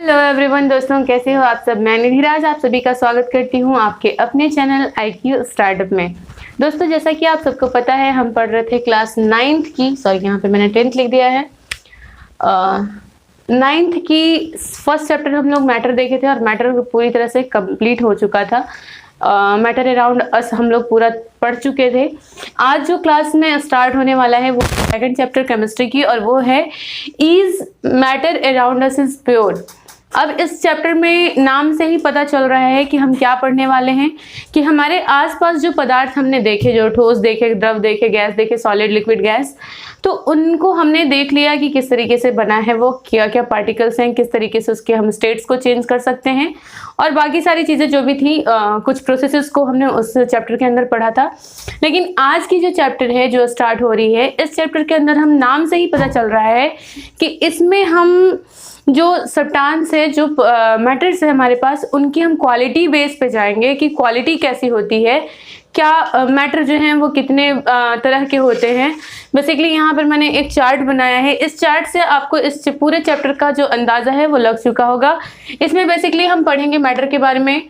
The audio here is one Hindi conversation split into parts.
हेलो एवरीवन दोस्तों, कैसे हो आप सब। मैं निधि राज आप सभी का स्वागत करती हूँ आपके अपने चैनल IQ स्टार्टअप में। दोस्तों, जैसा कि आप सबको पता है, हम पढ़ रहे थे क्लास 9th की, सॉरी यहाँ पे मैंने 10th लिख दिया है। 9th की फर्स्ट चैप्टर हम लोग मैटर देखे थे और मैटर पूरी तरह से कंप्लीट हो चुका था। मैटर अराउंड अस हम लोग पूरा पढ़ चुके थे। आज जो क्लास में स्टार्ट होने वाला है वो सेकंड चैप्टर केमिस्ट्री की, और वो है is matter around us is pure. अब इस चैप्टर में नाम से ही पता चल रहा है कि हम क्या पढ़ने वाले हैं कि हमारे आसपास जो पदार्थ हमने देखे, जो ठोस देखे, द्रव देखे, गैस देखे, सॉलिड, लिक्विड, गैस, तो उनको हमने देख लिया कि किस तरीके से बना है, वो क्या क्या पार्टिकल्स हैं, किस तरीके से उसके हम स्टेट्स को चेंज कर सकते हैं, और बाकी सारी चीज़ें जो भी थी, कुछ प्रोसेसेस को हमने उस चैप्टर के अंदर पढ़ा था। लेकिन आज की जो चैप्टर है जो स्टार्ट हो रही है, इस चैप्टर के अंदर हम नाम से ही पता चल रहा है कि इसमें हम जो सब्सटेंस है, जो मैटर्स है हमारे पास, उनकी हम क्वालिटी बेस पे जाएंगे कि क्वालिटी कैसी होती है, क्या मैटर जो हैं वो कितने तरह के होते हैं। बेसिकली यहाँ पर मैंने एक चार्ट बनाया है। इस चार्ट से आपको इस पूरे चैप्टर का जो अंदाज़ा है वो लग चुका होगा। इसमें बेसिकली हम पढ़ेंगे मैटर के बारे में,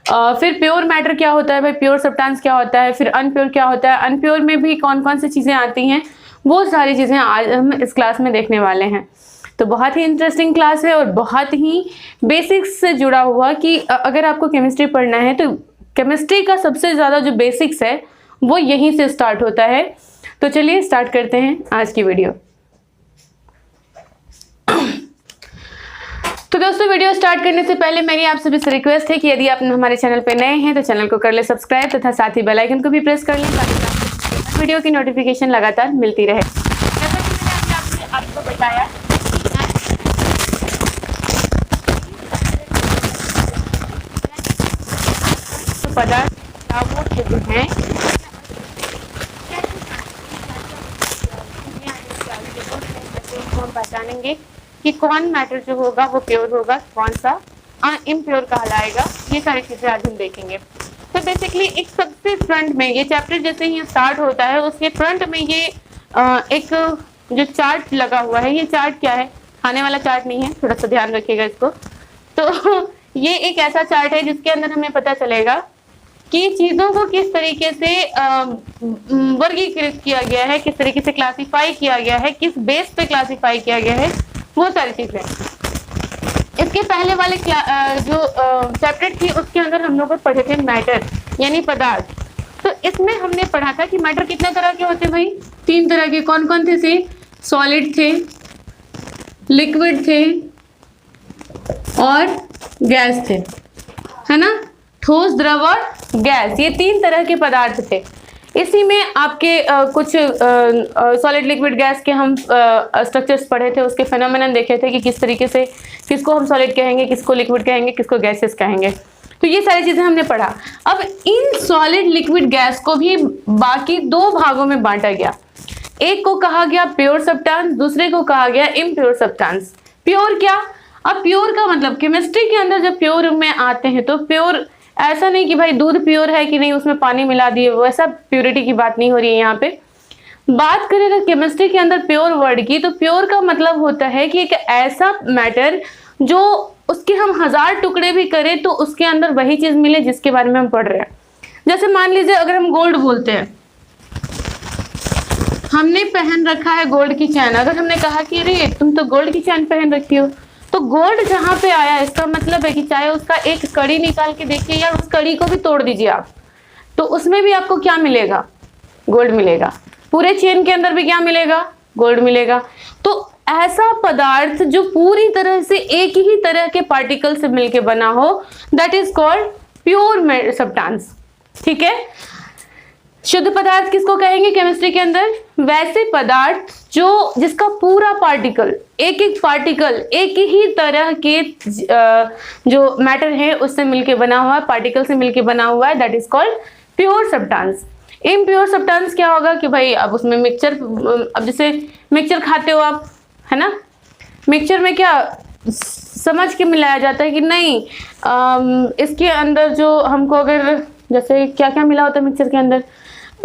फिर प्योर मैटर क्या होता है, भाई प्योर सब्सटेंस क्या होता है, फिर अनप्योर क्या होता है, अनप्योर में भी कौन कौन सी चीज़ें आती हैं, वो सारी चीज़ें आज हम इस क्लास में देखने वाले हैं। तो बहुत ही इंटरेस्टिंग क्लास है और बहुत ही बेसिक्स से जुड़ा हुआ कि अगर आपको केमिस्ट्री पढ़ना है तो केमिस्ट्री का सबसे ज़्यादा जो बेसिक्स है वो यहीं से स्टार्ट होता है। तो चलिए स्टार्ट करते हैं आज की वीडियो। तो दोस्तों, वीडियो स्टार्ट करने से पहले मेरी आप सभी से रिक्वेस्ट है कि यदि आप हमारे चैनल पर नए हैं तो चैनल को कर ले सब्सक्राइब तथा साथ ही बेल आइकन को भी प्रेस कर लें ताकि वीडियो की नोटिफिकेशन लगातार मिलती रहे। जैसा कि मैंने आपको बताया, पदार्थ क्या वो शुद्ध हैं, हम पहचानेंगे कि कौन मैटर जो होगा वो प्योर होगा, कौन सा इम्प्योर कहलाएगा। ये सारी चीजें आज हम देखेंगे। तो बेसिकली एक सबसे फ्रंट में ये चैप्टर जैसे ही स्टार्ट होता है उसके फ्रंट में ये एक जो चार्ट लगा हुआ है, ये चार्ट क्या है, खाने वाला चार्ट नहीं है, थोड़ा सा ध्यान रखिएगा इसको। तो ये एक ऐसा चार्ट है जिसके अंदर हमें पता चलेगा कि चीज़ों को किस तरीके से वर्गीकृत किया गया है, किस तरीके से क्लासिफाई किया गया है, किस बेस पे क्लासिफाई किया गया है, वो सारी चीज़ें। इसके पहले वाले जो चैप्टर थी उसके अंदर हम लोग पढ़े थे मैटर यानी पदार्थ। तो इसमें हमने पढ़ा था कि मैटर कितने तरह के होते हैं भाई, 3 तरह के। कौन कौन थे? सॉलिड थे, लिक्विड थे और गैस थे, है ना। ठोस, द्रव और गैस, ये 3 तरह के पदार्थ थे। इसी में आपके कुछ सॉलिड, लिक्विड, गैस के हम स्ट्रक्चर्स पढ़े थे, उसके फेनोमेनन देखे थे कि किस तरीके से किसको हम सॉलिड कहेंगे, किसको लिक्विड कहेंगे, किसको गैसेस कहेंगे। तो ये सारी चीज़ें हमने पढ़ा। अब इन सॉलिड, लिक्विड, गैस को भी बाकी 2 भागों में बांटा गया। एक को कहा गया प्योर सब्सटेंस, दूसरे को कहा गया इम्प्योर सब्सटेंस। प्योर क्या? अब प्योर का मतलब केमिस्ट्री के अंदर जब प्योर में आते हैं तो प्योर ऐसा नहीं कि भाई दूध प्योर है कि नहीं, उसमें पानी मिला दिए, वैसा प्योरिटी की बात नहीं हो रही है यहाँ पे। बात करें अगर केमिस्ट्री के अंदर प्योर वर्ड की, तो प्योर का मतलब होता है कि एक ऐसा मैटर जो उसके हम 1000 टुकड़े भी करें तो उसके अंदर वही चीज़ मिले जिसके बारे में हम पढ़ रहे हैं। जैसे मान लीजिए अगर हम गोल्ड बोलते हैं, हमने पहन रखा है गोल्ड की चैन, अगर हमने कहा कि अरे तुम तो गोल्ड की चैन पहन रखी हो, तो गोल्ड जहाँ पे आया इसका मतलब है कि चाहे उसका एक कड़ी निकाल के देखिए या उस कड़ी को भी तोड़ दीजिए आप, तो उसमें भी आपको क्या मिलेगा? गोल्ड मिलेगा। पूरे चेन के अंदर भी क्या मिलेगा? गोल्ड मिलेगा। तो ऐसा पदार्थ जो पूरी तरह से एक ही तरह के पार्टिकल से मिलके बना हो, that is called pure substance. ठीक है। शुद्ध पदार्थ किसको कहेंगे केमिस्ट्री के अंदर? वैसे पदार्थ जो जिसका पूरा पार्टिकल, एक एक पार्टिकल एक ही तरह के जो मैटर है उससे मिलके बना हुआ है, पार्टिकल से मिलके बना हुआ है, that is called pure substance. Impure substance क्या होगा कि भाई अब उसमें मिक्सचर, अब जैसे मिक्सचर खाते हो आप, है ना, मिक्सचर में क्या समझ के मिलाया जाता है कि नहीं, इसके अंदर जो हमको अगर जैसे क्या क्या मिला होता है मिक्सचर के अंदर,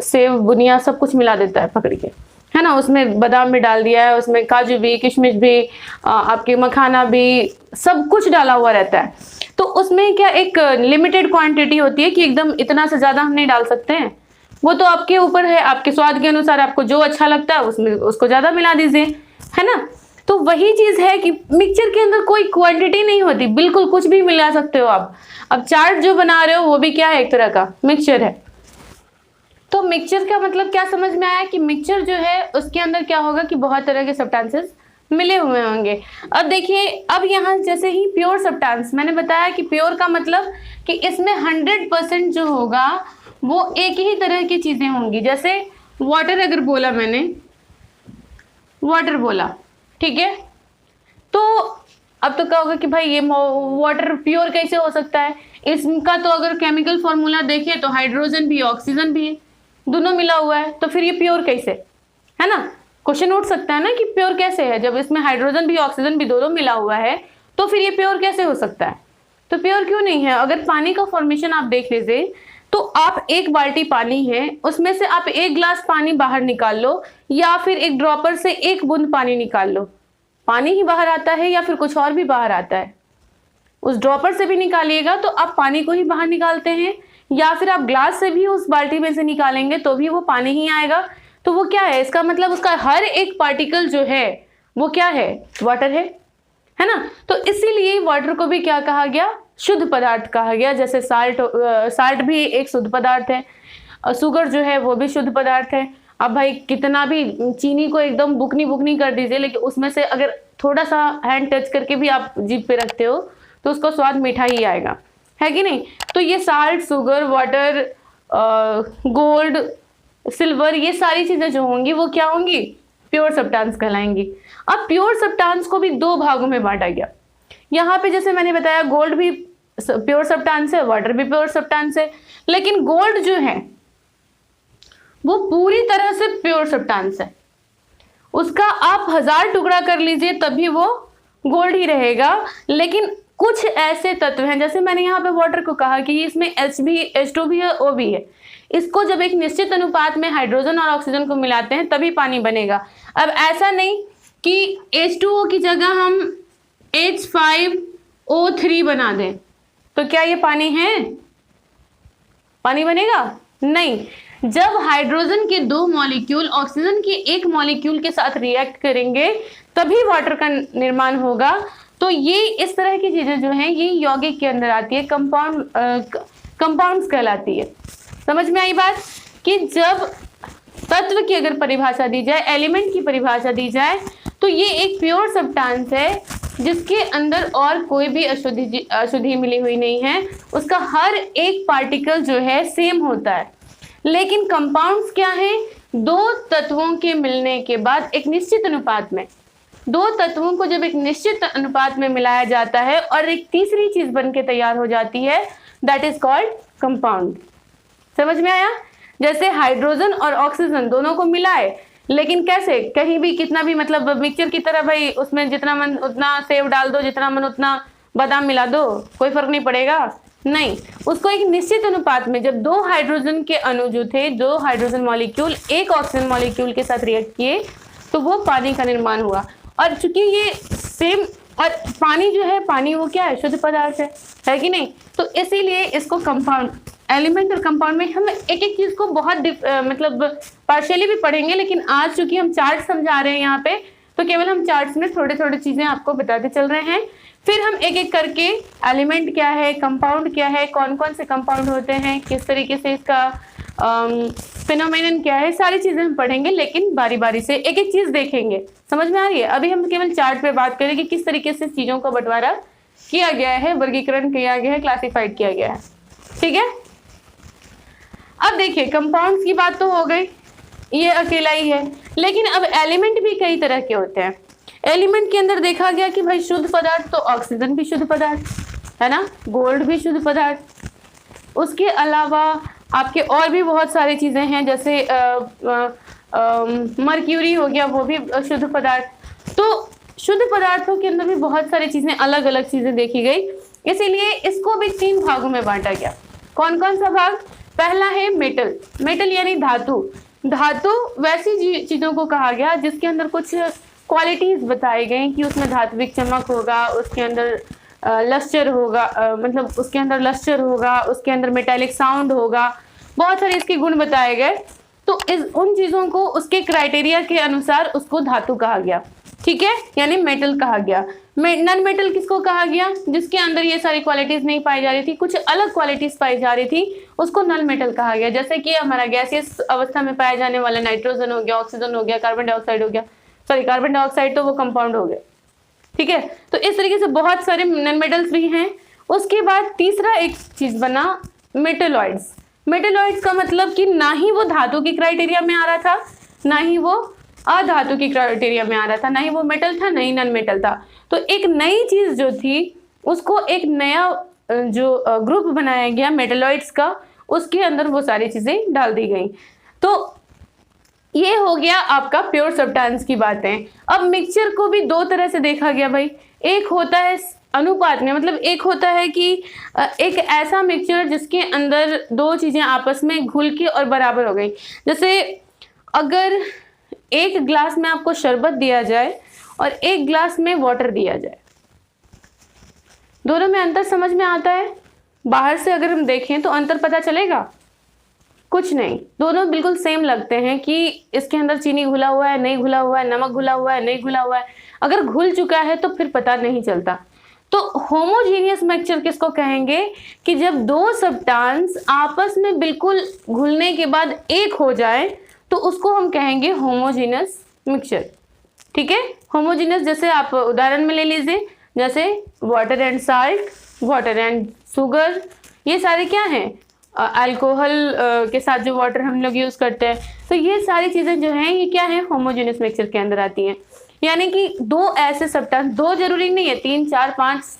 सेव, बुनिया, सब कुछ मिला देता है पकड़ के, है ना, उसमें बादाम भी डाल दिया है, उसमें काजू भी, किशमिश भी, आपके मखाना भी, सब कुछ डाला हुआ रहता है। तो उसमें क्या एक लिमिटेड क्वांटिटी होती है कि एकदम इतना से ज़्यादा हम नहीं डाल सकते हैं, वो तो आपके ऊपर है, आपके स्वाद के अनुसार आपको जो अच्छा लगता है उसमें उसको ज़्यादा मिला दीजिए, है ना। तो वही चीज़ है कि मिक्सचर के अंदर कोई क्वांटिटी नहीं होती, बिल्कुल कुछ भी मिला सकते हो आप। अब चाट जो बना रहे हो वो भी क्या है, एक तरह का मिक्सचर है। तो मिक्सचर का मतलब क्या समझ में आया कि मिक्सचर जो है उसके अंदर क्या होगा कि बहुत तरह के सब्सटेंसेस मिले हुए होंगे। अब देखिए, अब यहाँ जैसे ही प्योर सब्सटेंस, मैंने बताया कि प्योर का मतलब कि इसमें 100% जो होगा वो एक ही तरह की चीज़ें होंगी। जैसे वाटर अगर बोला मैंने, वाटर बोला, ठीक है, तो अब तो कहोगे कि भाई ये वाटर प्योर कैसे हो सकता है, इसका तो अगर केमिकल फॉर्मूला देखिए तो हाइड्रोजन भी ऑक्सीजन भी है, दोनों मिला हुआ है, तो फिर ये प्योर कैसे, है ना। क्वेश्चन उठ सकता है ना कि प्योर कैसे है, जब इसमें हाइड्रोजन भी ऑक्सीजन भी दोनों मिला हुआ है तो फिर ये प्योर कैसे हो सकता है। तो प्योर क्यों नहीं है। अगर पानी का फॉर्मेशन आप देख लीजिए तो आप एक बाल्टी पानी है, उसमें से आप एक ग्लास पानी बाहर निकाल लो या फिर एक ड्रॉपर से एक बूंद पानी निकाल लो, पानी ही बाहर आता है या फिर कुछ और भी बाहर आता है। उस ड्रॉपर से भी निकालिएगा तो आप पानी को ही बाहर निकालते हैं, या फिर आप ग्लास से भी उस बाल्टी में से निकालेंगे तो भी वो पानी ही आएगा। तो वो क्या है, इसका मतलब उसका हर एक पार्टिकल जो है वो क्या है, वाटर है ना। तो इसीलिए वाटर को भी क्या कहा गया, शुद्ध पदार्थ कहा गया। जैसे साल्ट भी एक शुद्ध पदार्थ है, शुगर जो है वो भी शुद्ध पदार्थ है। अब भाई कितना भी चीनी को एकदम बुकनी बुकनी कर दीजिए, लेकिन उसमें से अगर थोड़ा सा हैंड टच करके भी आप जीभ पे रखते हो तो उसका स्वाद मीठा ही आएगा, है कि नहीं। तो ये salt, sugar, water, gold, silver, ये सारी चीज़ें जो होंगी वो क्या होंगी, प्योर सब्सटेंस कहलाएंगी। अब प्योर सब्सटेंस को भी दो भागों में बांटा गया। यहाँ पे जैसे मैंने बताया गोल्ड भी प्योर सब्सटेंस है, वाटर भी प्योर सब्सटेंस है, लेकिन गोल्ड जो है वो पूरी तरह से प्योर सब्सटेंस है। उसका आप 1000 टुकड़ा कर लीजिए तभी वो गोल्ड ही रहेगा। लेकिन कुछ ऐसे तत्व हैं, जैसे मैंने यहाँ पे वाटर को कहा कि इसमें H2 भी है, O भी है। इसको जब एक निश्चित अनुपात में हाइड्रोजन और ऑक्सीजन को मिलाते हैं तभी पानी बनेगा। अब ऐसा नहीं कि H2O की जगह हम H5O3 बना दें तो क्या ये पानी है, पानी बनेगा नहीं। जब हाइड्रोजन के 2 मॉलिक्यूल ऑक्सीजन के 1 मॉलिक्यूल के साथ रिएक्ट करेंगे तभी वाटर का निर्माण होगा। तो ये इस तरह की चीजें जो हैं ये यौगिक के अंदर आती है, कंपाउंड्स कहलाती है। समझ में आई बात कि जब तत्व की अगर परिभाषा दी जाए, एलिमेंट की परिभाषा दी जाए, तो ये एक प्योर सब्सटेंस है जिसके अंदर और कोई भी अशुद्धि मिली हुई नहीं है। उसका हर एक पार्टिकल जो है सेम होता है। लेकिन कंपाउंड्स क्या है, दो तत्वों के मिलने के बाद एक निश्चित अनुपात में, दो तत्वों को जब एक निश्चित अनुपात में मिलाया जाता है और एक तीसरी चीज बनके तैयार हो जाती है, दैट इज कॉल्ड कंपाउंड। समझ में आया। जैसे हाइड्रोजन और ऑक्सीजन दोनों को मिलाए, लेकिन कैसे, कहीं भी कितना भी मतलब मिक्सचर की तरह भाई उसमें जितना मन उतना सेव डाल दो, जितना मन उतना बादाम मिला दो, कोई फर्क नहीं पड़ेगा, नहीं। उसको एक निश्चित अनुपात में जब 2 हाइड्रोजन के अणु जो थे, 2 हाइड्रोजन मॉलिक्यूल एक ऑक्सीजन मॉलिक्यूल के साथ रिएक्ट किए तो वो पानी का निर्माण हुआ। और चूंकि ये सेम, और पानी जो है, पानी वो क्या है, शुद्ध पदार्थ है कि नहीं। तो इसीलिए इसको कंपाउंड, एलिमेंट और कंपाउंड में हम एक एक चीज को बहुत मतलब पार्शियली भी पढ़ेंगे, लेकिन आज चूंकि हम चार्ट समझा रहे हैं यहाँ पे, तो केवल हम चार्ट्स में थोड़े थोड़े चीजें आपको बताते चल रहे हैं। फिर हम एक एक करके एलिमेंट क्या है, कंपाउंड क्या है, कौन कौन से कंपाउंड होते हैं, किस तरीके से इसका फिनोमेनन क्या है, सारी चीजें हम पढ़ेंगे, लेकिन बारी बारी से एक एक चीज देखेंगे। समझ में आ रही है। अभी हम केवल चार्ट पे बात करेंगे किस तरीके से चीजों का बंटवारा किया गया है, वर्गीकरण किया गया है, क्लासिफाइड किया गया है, ठीक है। अब देखिए कंपाउंड्स की बात तो हो गई, ये अकेला ही है, लेकिन अब एलिमेंट भी कई तरह के होते हैं। एलिमेंट के अंदर देखा गया कि भाई शुद्ध पदार्थ तो ऑक्सीजन भी शुद्ध पदार्थ है ना, गोल्ड भी शुद्ध पदार्थ, उसके अलावा आपके और भी बहुत सारी चीज़ें हैं, जैसे मर्क्यूरी हो गया, वो भी शुद्ध पदार्थ। तो शुद्ध पदार्थों के अंदर भी बहुत सारी चीज़ें, अलग अलग चीज़ें देखी गई, इसीलिए इसको भी 3 भागों में बांटा गया। कौन कौन सा भाग, पहला है मेटल, मेटल यानी धातु। धातु वैसी चीजों को कहा गया जिसके अंदर कुछ क्वालिटीज बताई गई कि उसमें धात्विक चमक होगा, उसके अंदर लस्टर होगा, मतलब उसके अंदर लस्टर होगा, उसके अंदर मेटालिक साउंड होगा, बहुत सारे इसके गुण बताए गए। तो उन चीजों को उसके क्राइटेरिया के अनुसार उसको धातु कहा गया, ठीक है, यानी मेटल कहा गया। नॉन मेटल किसको कहा गया? जिसके अंदर ये सारी क्वालिटीज नहीं पाई जा रही थी, कुछ अलग क्वालिटीज पाई जा रही थी, उसको नॉन मेटल कहा गया। जैसे कि हमारा गैसियस अवस्था में पाया जाने वाला नाइट्रोजन हो गया, ऑक्सीजन हो गया, कार्बन डाइऑक्साइड हो गया, सॉरी कार्बन डाइऑक्साइड तो वो कंपाउंड हो गया, ठीक है। तो इस तरीके से बहुत सारे नॉन मेटल्स भी हैं। उसके बाद तीसरा एक चीज बना मेटेलॉइड्स। मेटेलॉइड्स का मतलब कि ना ही वो धातु की क्राइटेरिया में आ रहा था, ना ही वो अधातु की क्राइटेरिया में आ रहा था, ना ही वो मेटल था, ना ही नॉन मेटल था। तो एक नई चीज जो थी उसको एक नया जो ग्रुप बनाया गया मेटेलॉइड्स का, उसके अंदर वो सारी चीजें डाल दी गई। तो ये हो गया आपका प्योर सब्सटेंस की बातें। अब मिक्सचर को भी दो तरह से देखा गया भाई। एक होता है अनुपात में, मतलब एक होता है कि एक ऐसा मिक्सचर जिसके अंदर दो चीजें आपस में घुल के और बराबर हो गई। जैसे अगर एक ग्लास में आपको शरबत दिया जाए और एक ग्लास में वाटर दिया जाए, दोनों में अंतर समझ में आता है? बाहर से अगर हम देखें तो अंतर पता चलेगा? कुछ नहीं, दोनों बिल्कुल सेम लगते हैं कि इसके अंदर चीनी घुला हुआ है, नहीं घुला हुआ है, नमक घुला हुआ है, नहीं घुला हुआ है। अगर घुल चुका है तो फिर पता नहीं चलता। तो होमोजीनियस मिक्सचर किसको कहेंगे? कि जब दो सब्सटेंस आपस में बिल्कुल घुलने के बाद एक हो जाए तो उसको हम कहेंगे होमोजीनियस मिक्सचर, ठीक है। होमोजीनियस जैसे आप उदाहरण में ले लीजिए, जैसे water and salt, water and sugar, ये सारे क्या हैं? अल्कोहल के साथ जो वाटर हम लोग यूज करते हैं। तो ये सारी चीजें जो हैं ये क्या है? होमोजेनियस मिक्सचर के अंदर आती हैं। यानी कि दो ऐसे सब्सटेंस, दो जरूरी नहीं है, 3 4 5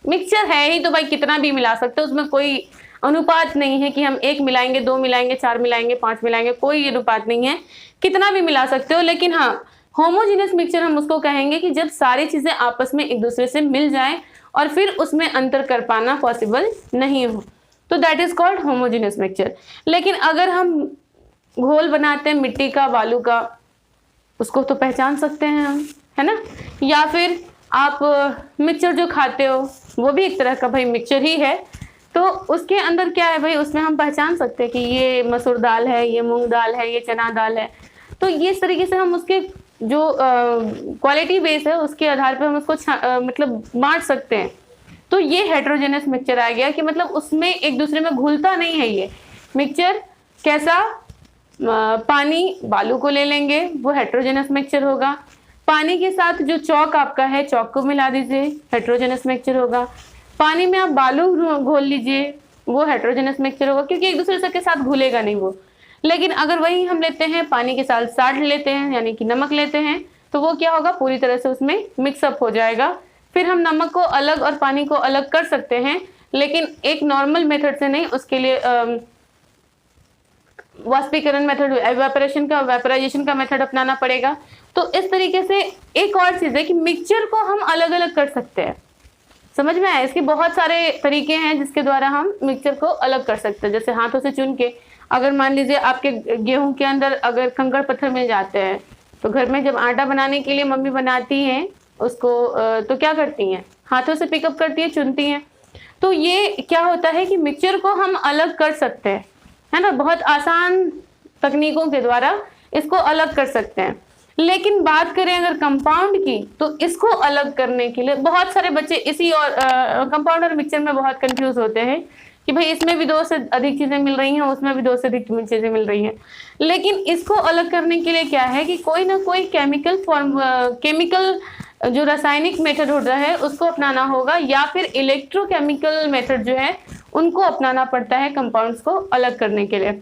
मिक्सचर है ही तो भाई कितना भी मिला सकते हो, उसमें कोई अनुपात नहीं है कि हम 1 मिलाएंगे, 2 मिलाएंगे, 4 मिलाएंगे, 5 मिलाएंगे, कोई अनुपात नहीं है, कितना भी मिला सकते हो। लेकिन हाँ, होमोजेनियस मिक्सचर हम उसको कहेंगे कि जब सारी चीजें आपस में एक दूसरे से मिल जाएं और फिर उसमें अंतर कर पाना पॉसिबल नहीं हो, तो that is called homogeneous mixture. लेकिन अगर हम घोल बनाते हैं मिट्टी का, बालू का, उसको तो पहचान सकते हैं हम, है ना। या फिर आप मिक्सचर जो खाते हो वो भी एक तरह का भाई मिक्सचर ही है, तो उसके अंदर क्या है भाई, उसमें हम पहचान सकते हैं कि ये मसूर दाल है, ये मूंग दाल है, ये चना दाल है। तो ये इस तरीके से हम उसके जो क्वालिटी बेस है उसके आधार पर हम उसको मतलब बांट सकते हैं। तो ये हेट्रोजेनस मिक्सचर आ गया कि मतलब उसमें एक दूसरे में घुलता नहीं है ये मिक्सचर। कैसा? पानी, बालू को ले लेंगे, वो हेट्रोजेनस मिक्सचर होगा। पानी के साथ जो चौक आपका है, चौक को मिला दीजिए, हेट्रोजेनस मिक्सचर होगा। पानी में आप बालू घोल लीजिए, वो हेट्रोजेनस मिक्सचर होगा, क्योंकि एक दूसरे के साथ घुलेगा नहीं वो। लेकिन अगर वही हम लेते हैं पानी के साथ साल्ट लेते हैं, यानी कि नमक लेते हैं, तो वो क्या होगा, पूरी तरह से उसमें मिक्सअप हो जाएगा। फिर हम नमक को अलग और पानी को अलग कर सकते हैं, लेकिन एक नॉर्मल मेथड से नहीं, उसके लिए वाष्पीकरण मेथड, एवापोरेशन का, वेपोराइजेशन का मेथड अपनाना पड़ेगा। तो इस तरीके से एक और चीज है कि मिक्सचर को हम अलग अलग कर सकते हैं। समझ में आया? इसके बहुत सारे तरीके हैं जिसके द्वारा हम मिक्सचर को अलग कर सकते हैं। जैसे हाथों से चुन के, अगर मान लीजिए आपके गेहूं के अंदर अगर कंकड़ पत्थर मिल जाते हैं, तो घर में जब आटा बनाने के लिए मम्मी बनाती हैं उसको, तो क्या करती हैं? हाथों से पिकअप करती है, चुनती हैं। तो ये क्या होता है कि मिक्सचर को हम अलग कर सकते हैं, है ना, बहुत आसान तकनीकों के द्वारा इसको अलग कर सकते हैं। लेकिन बात करें अगर कंपाउंड की, तो इसको अलग करने के लिए बहुत सारे बच्चे इसी और कंपाउंड और मिक्सचर में बहुत कंफ्यूज होते हैं कि भाई इसमें भी 2 से अधिक चीजें मिल रही हैं, उसमें भी 2 से अधिक चीजें मिल रही हैं। लेकिन इसको अलग करने के लिए क्या है कि कोई ना कोई केमिकल जो रासायनिक मेथड होता है उसको अपनाना होगा, या फिर इलेक्ट्रोकेमिकल मेथड जो है उनको अपनाना पड़ता है कंपाउंड्स को अलग करने के लिए।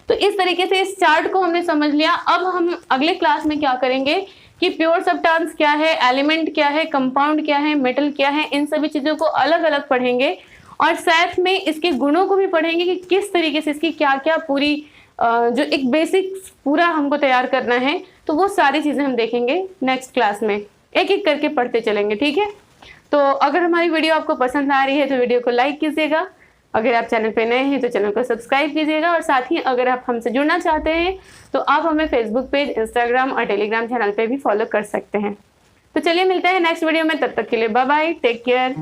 तो इस तरीके से इस चार्ट को हमने समझ लिया। अब हम अगले क्लास में क्या करेंगे कि प्योर सब्सटेंस क्या है, एलिमेंट क्या है, कंपाउंड क्या है, मेटल क्या है, इन सभी चीजों को अलग अलग पढ़ेंगे और साथ में इसके गुणों को भी पढ़ेंगे कि किस तरीके से इसकी क्या क्या पूरी जो एक बेसिक पूरा हमको तैयार करना है। तो वो सारी चीजें हम देखेंगे नेक्स्ट क्लास में, एक एक करके पढ़ते चलेंगे, ठीक है। तो अगर हमारी वीडियो आपको पसंद आ रही है तो वीडियो को लाइक कीजिएगा, अगर आप चैनल पे नए हैं तो चैनल को सब्सक्राइब कीजिएगा, और साथ ही अगर आप हमसे जुड़ना चाहते हैं तो आप हमें फेसबुक पेज, इंस्टाग्राम और टेलीग्राम चैनल पे भी फॉलो कर सकते हैं। तो चलिए मिलते हैं नेक्स्ट वीडियो में, तब तक के लिए बाय बाय, टेक केयर।